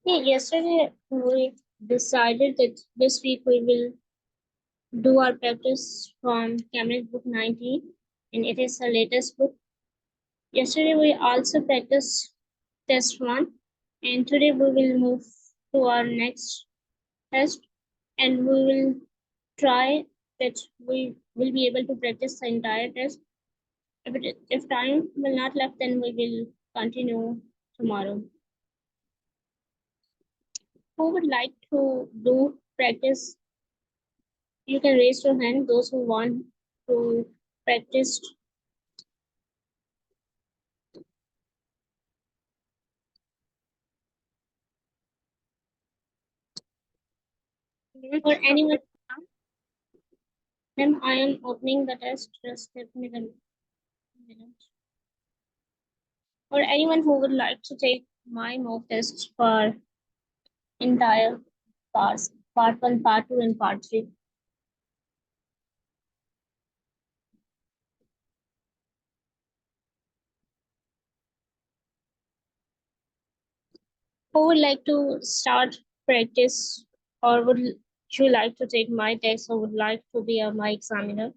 Yeah, yesterday we decided that this week we will do our practice from Cambridge Book 19, and it is the latest book. Yesterday we also practiced test 1, and today we will move to our next test, and we will try that we will be able to practice the entire test. If time will not left, then we will continue tomorrow. Who would like to do practice? You can raise your hand, those who want to practice. Or anyone, then I am opening the test. Just give me the minute. Or anyone who would like to take my mock test for entire parts, part 1, part 2, and part 3. Who would like to start practice, or would you like to take my test, or would like to be my examiner?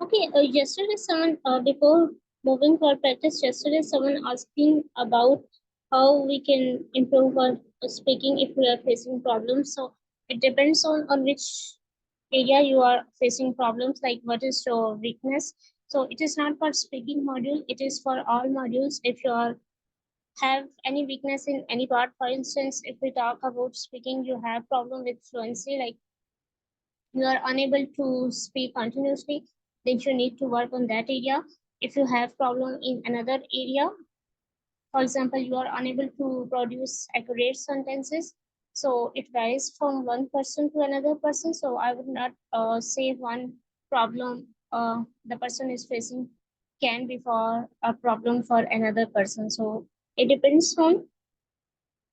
Okay, yesterday someone, before moving for practice, yesterday someone asking about how we can improve our speaking if we are facing problems. So it depends on which area you are facing problems, like what is your weakness. So it is not for speaking module, it is for all modules. If you are have any weakness in any part, for instance, if we talk about speaking, you have problem with fluency, like you are unable to speak continuously, then you need to work on that area. If you have problem in another area, for example, you are unable to produce accurate sentences, so it varies from one person to another person. So I would not say one problem the person is facing can be for a problem for another person. So it depends on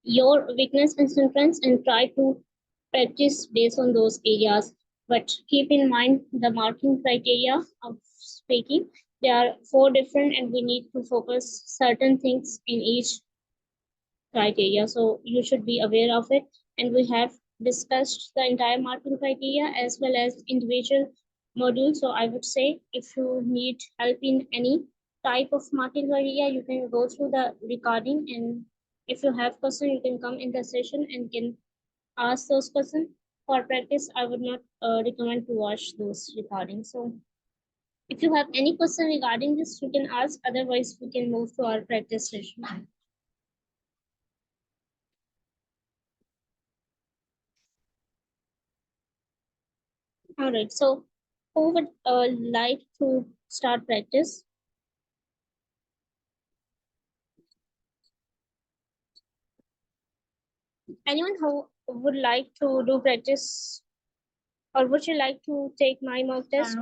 your weakness and strengths, and try to practice based on those areas. But keep in mind the marking criteria of speaking. There are 4 different, and we need to focus certain things in each criteria. So you should be aware of it. And we have discussed the entire marking criteria as well as individual modules. So I would say if you need help in any type of marking criteria, you can go through the recording, and if you have question, you can come in the session and can ask those questions. For practice, I would not recommend to watch those recordings. So if you have any question regarding this, you can ask. Otherwise, we can move to our practice session. All right. So who would like to start practice? Anyone who would like to do practice, or would you like to take my mock test?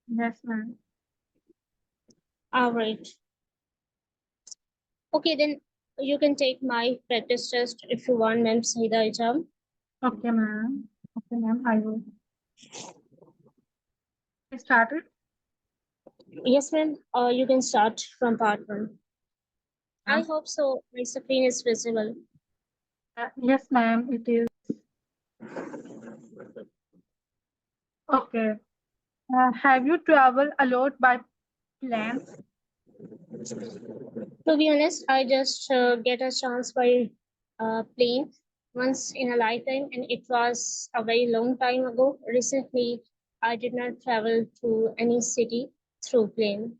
Yes, ma'am. All right. Okay, then you can take my practice test if you want, ma'am Saida Ijam. Okay, ma'am. Okay, ma'am. I will. I started. Yes, ma'am. You can start from part 1. I Ma'am. hope so. My screen is visible. Yes, ma'am. It is. Okay. Have you traveled a lot by plane? To be honest, I just get a chance by plane once in a lifetime, and it was a very long time ago. Recently, I did not travel to any city through plane.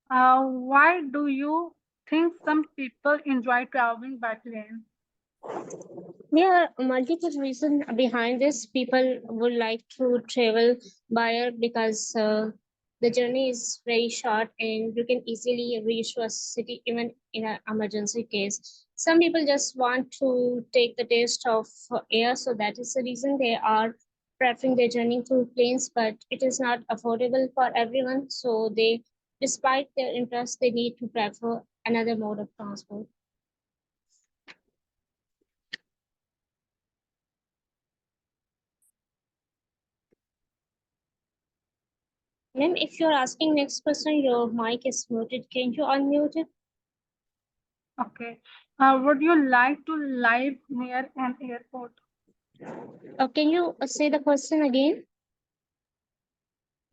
Why do you think some people enjoy traveling by plane? There are multiple reasons behind this. People would like to travel by air because the journey is very short and you can easily reach to a city even in an emergency case. Some people just want to take the taste of air, so that is the reason they are preferring their journey through planes, but it is not affordable for everyone. So they, despite their interest, they need to prefer another mode of transport. Ma'am, if you're asking next person, your mic is muted. Can you unmute it? Okay. Would you like to live near an airport? Can you say the question again?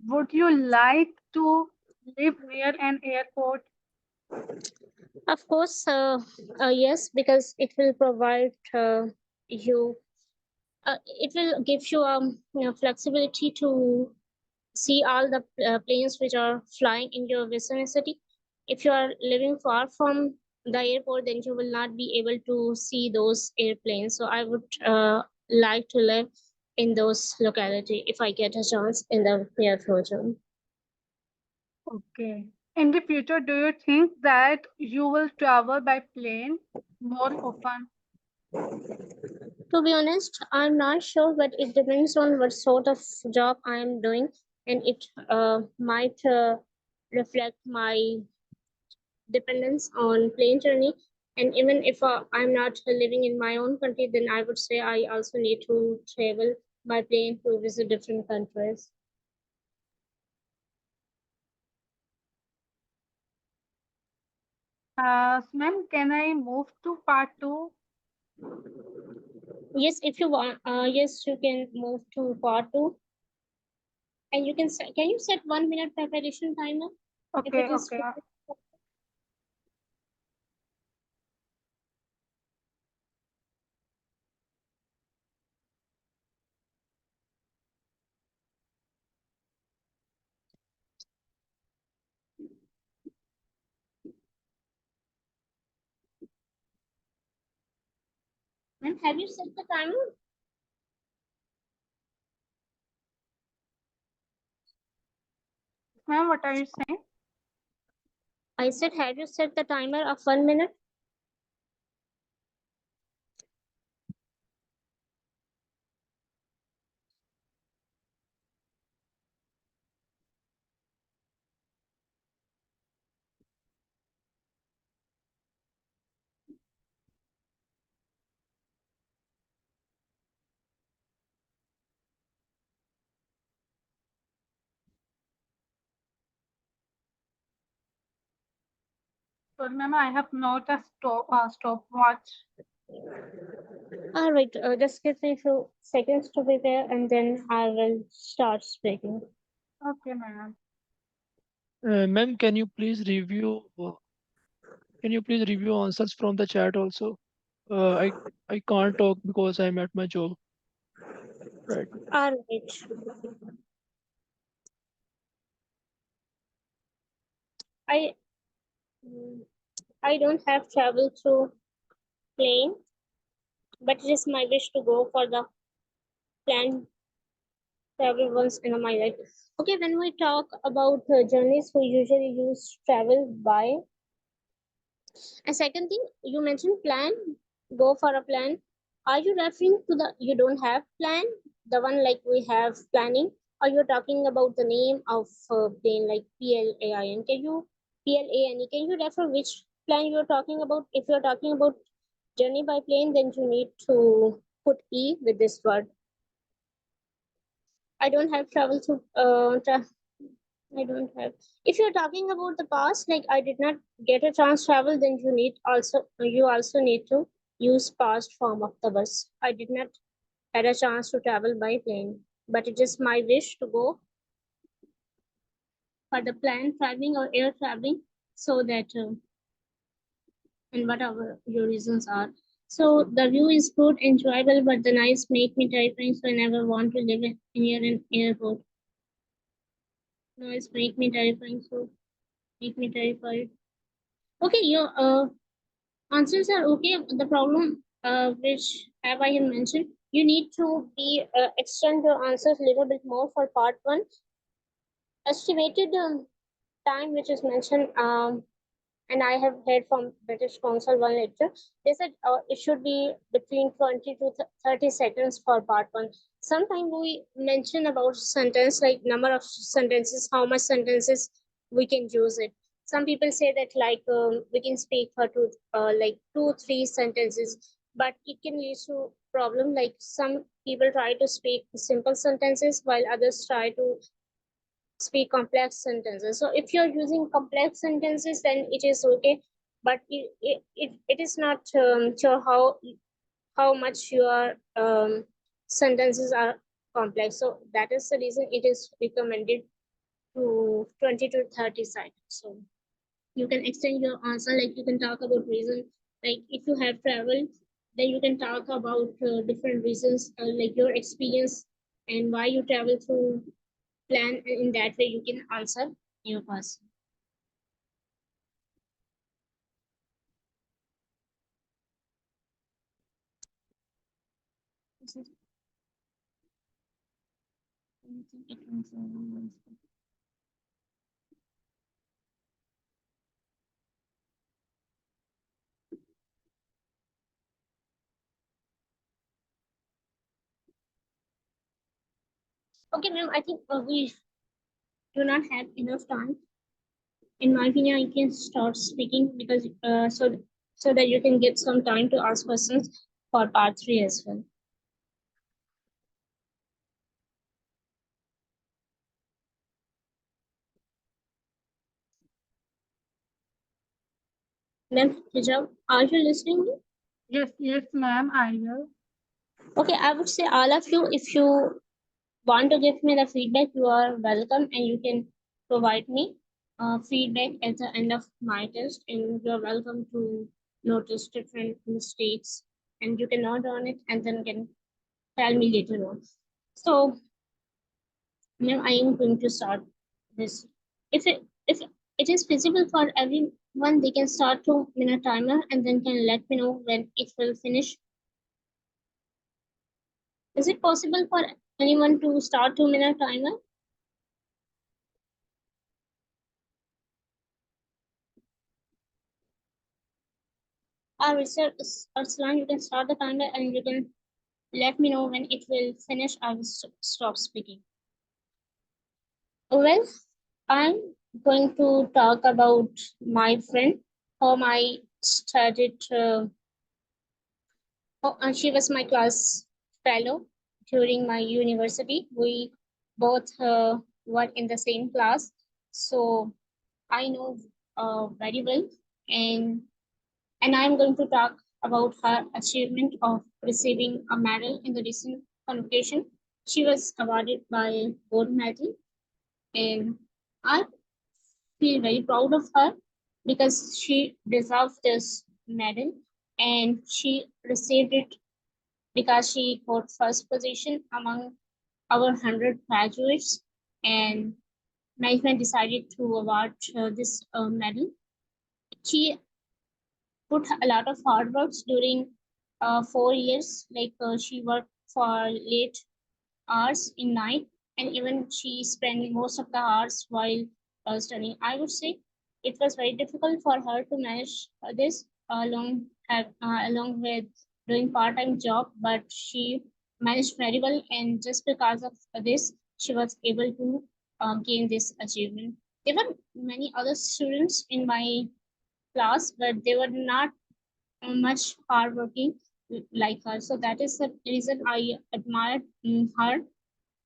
Would you like to live near an airport? Of course, yes, because it will provide you, it will give you flexibility to see all the planes which are flying in your vicinity. If you are living far from the airport, then you will not be able to see those airplanes. So I would like to live in those locality if I get a chance in the near future. Okay. In the future, do you think that you will travel by plane more often? To be honest, I'm not sure, but it depends on what sort of job I am doing, and it might reflect my dependence on plane journey. And even if I'm not living in my own country, then I would say I also need to travel by plane to visit different countries. Ma'am, can I move to part 2? Yes, if you want, yes, you can move to part two, and you can set, can you set 1 minute preparation timer if Okay, it is. okay. And have you set the timer? Ma'am, what are you saying? I said, have you set the timer of 1 minute? Well, ma'am, I have not a stopwatch. All right, just give me a few seconds to prepare, and then I will start speaking. Okay, ma'am. Ma'am, can you please review answers from the chat also? I can't talk because I'm at my job right now. All right. I mm, I don't have travel through plane, but it is my wish to go for the planned travel once in my life. Okay, when we talk about journeys, we usually use travel by. And second thing, you mentioned plan, go for a plan. Are you referring to the you don't have plan, the one like we have planning, or you're talking about the name of plane like PLAIN? Can you PLANE? Can you refer which plan you're talking about? If you're talking about journey by plane, then you need to put E with this word. I don't have travel to I don't have. If you're talking about the past, like I did not get a chance to travel, then you also need to use past form of the bus. I did not had a chance to travel by plane, but it is my wish to go for the plane traveling or air traveling, so that and whatever your reasons are. So the view is good, enjoyable, but the nights make me terrifying. So I never want to live near an airport. Noise make me terrifying. So make me terrified. Okay, your answers are okay. The problem which have I mentioned, you need to be extend your answers a little bit more for part one. Estimated time which is mentioned, and I have heard from British Council one lecture. They said it should be between 20 to 30 seconds for part one. Sometimes we mention about sentence like number of sentences, how much sentences we can use it. Some people say that like we can speak for like 2-3 sentences, but it can lead to problem. Like some people try to speak simple sentences while others try to speak complex sentences. So if you're using complex sentences, then it is okay, but it is not sure how much your sentences are complex. So that is the reason it is recommended to 20 to 30 sides. So you can extend your answer, like you can talk about reason, like if you have traveled, then you can talk about different reasons, like your experience and why you travel through plan, and in that way you can answer your question. This is- I think it was, okay, ma'am, I think we do not have enough time. In my opinion, I can start speaking because so that you can get some time to ask questions for part 3 as well. Ma'am Hijab, are you listening me? Yes, ma'am, I will. Okay, I would say all of you, if you want to give me the feedback, you are welcome, and you can provide me feedback at the end of my test, and you're welcome to notice different mistakes, and you can note on it and then can tell me later on. So now I am going to start this. If it is feasible for everyone, they can start 2 minute timer and then can let me know when it will finish. Is it possible for anyone to start 2 minute timer? Arslan, you can start the timer and you can let me know when it will finish. I will stop speaking. Well, I'm going to talk about my friend whom I studied. She was my class fellow during my university. We both were in the same class, so I know very well, and and I'm going to talk about her achievement of receiving a medal in the recent convocation. She was awarded by gold medal, and I feel very proud of her because she deserved this medal, and she received it because she got first position among our 100 graduates, and management decided to award this medal. She put a lot of hard works during 4 years, like she worked for late hours in night, and even she spent most of the hours while studying. I would say it was very difficult for her to manage this along with doing part-time job, but she managed very well, and just because of this, she was able to gain this achievement. There were many other students in my class, but they were not much hardworking like her. So that is the reason I admired her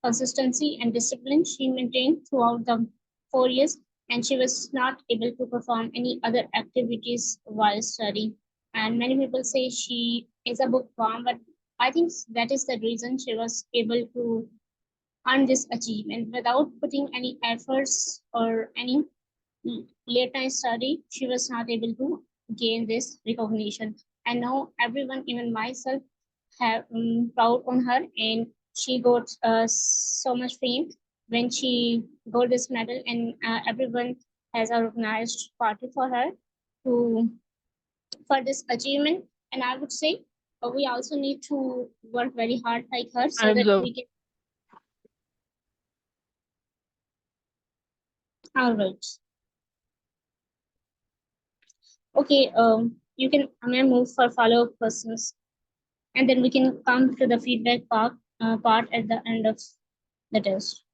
consistency and discipline she maintained throughout the 4 years, and she was not able to perform any other activities while studying. And many people say she is a bookworm, but I think that is the reason she was able to earn this achievement without putting any efforts or any late night study. She was not able to gain this recognition. And now everyone, even myself, have proud on her, and she got so much fame when she got this medal, and everyone has organized party for her to for this achievement. And I would say we also need to work very hard like her so Time's that up. we can. All right. Okay. You can. I'm gonna move for follow up questions, and then we can come to the feedback part at the end of the test.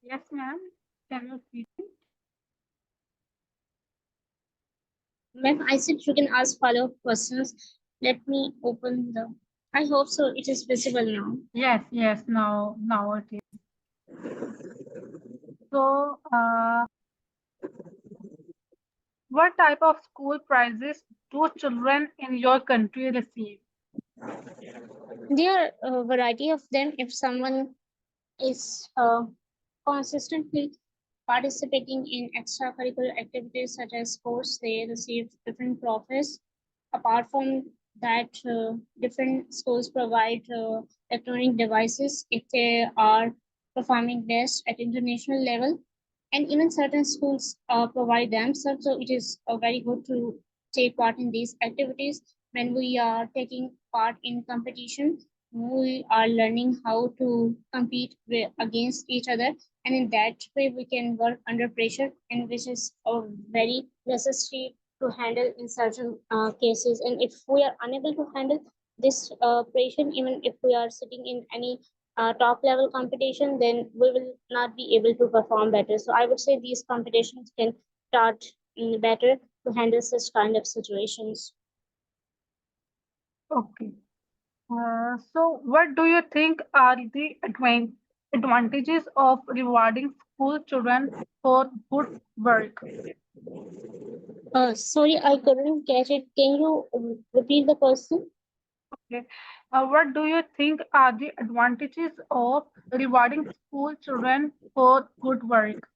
Yes, ma'am. Can you repeat? Ma'am, I said you can ask follow-up questions. Let me open the. I hope so. It is visible now. Yes, yes, now it is. So, what type of school prizes do children in your country receive? There are a variety of them. If someone is consistently participating in extracurricular activities such as sports, they receive different trophies. Apart from that, different schools provide electronic devices if they are performing best at international level, and even certain schools provide themselves. So it is very good to take part in these activities. When we are taking part in competition, we are learning how to compete against each other, and in that way we can work under pressure, and which is very necessary to handle in certain cases. And if we are unable to handle this pressure, even if we are sitting in any top level competition, then we will not be able to perform better. So I would say these competitions can start better to handle such kind of situations. Okay. So, what do you think are the advantages of rewarding school children for good work? Sorry, I couldn't get it. Can you repeat the question? Okay. What do you think are the advantages of rewarding school children for good work?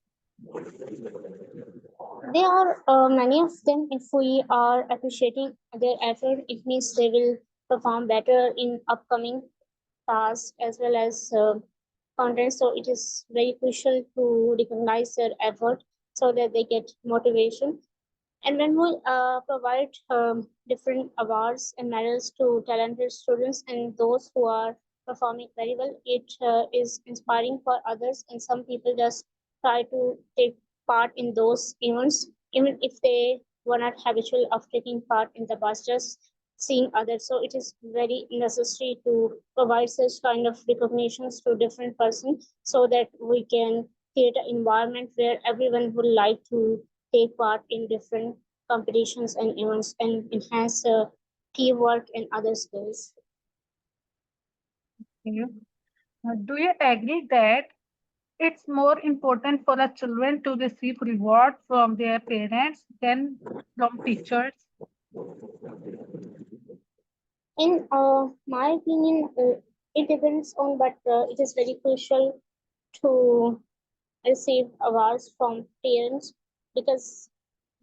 There are many of them. If we are appreciating their effort, it means they will perform better in upcoming tasks as well as content. So it is very crucial to recognize their effort so that they get motivation. And when we provide different awards and medals to talented students and those who are performing very well, it is inspiring for others. And some people just try to take part in those events, even if they were not habitual of taking part in the past, just seeing others. So it is very necessary to provide such kind of recognitions to different persons so that we can create an environment where everyone would like to take part in different competitions and events and enhance teamwork and other skills. Okay. Do you agree that it's more important for the children to receive reward from their parents than from teachers? In my opinion, it depends on, but it is very crucial to receive awards from parents because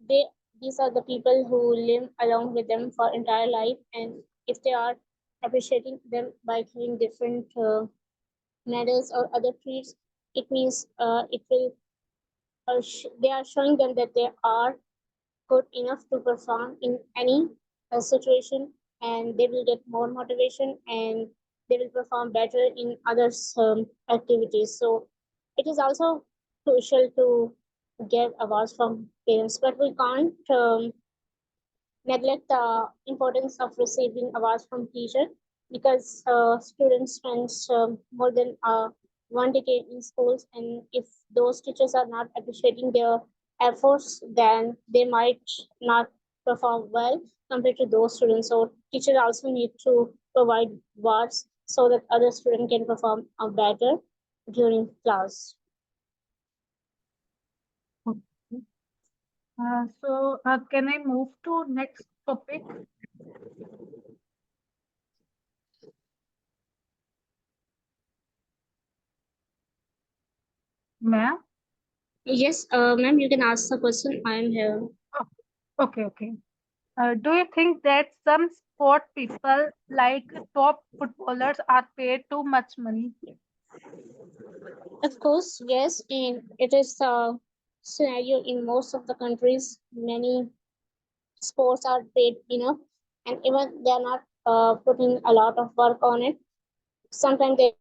they these are the people who live along with them for entire life, and if they are appreciating them by giving different medals or other treats, it means it will they are showing them that they are good enough to perform in any situation, and they will get more motivation and they will perform better in other activities. So it is also crucial to get awards from parents, but we can't neglect the importance of receiving awards from teachers because students spend more than 1 decade in schools, and if those teachers are not appreciating their efforts, then they might not perform well compared to those students. So teachers also need to provide awards so that other students can perform better during class. Okay. Can I move to next topic? Ma'am? Yes, ma'am, you can ask the question. I am here. Okay, okay. Do you think that some sport people, like top footballers, are paid too much money? Of course, yes, and it is a scenario in most of the countries. Many sports are paid enough, and even they are not putting a lot of work on it. Sometimes they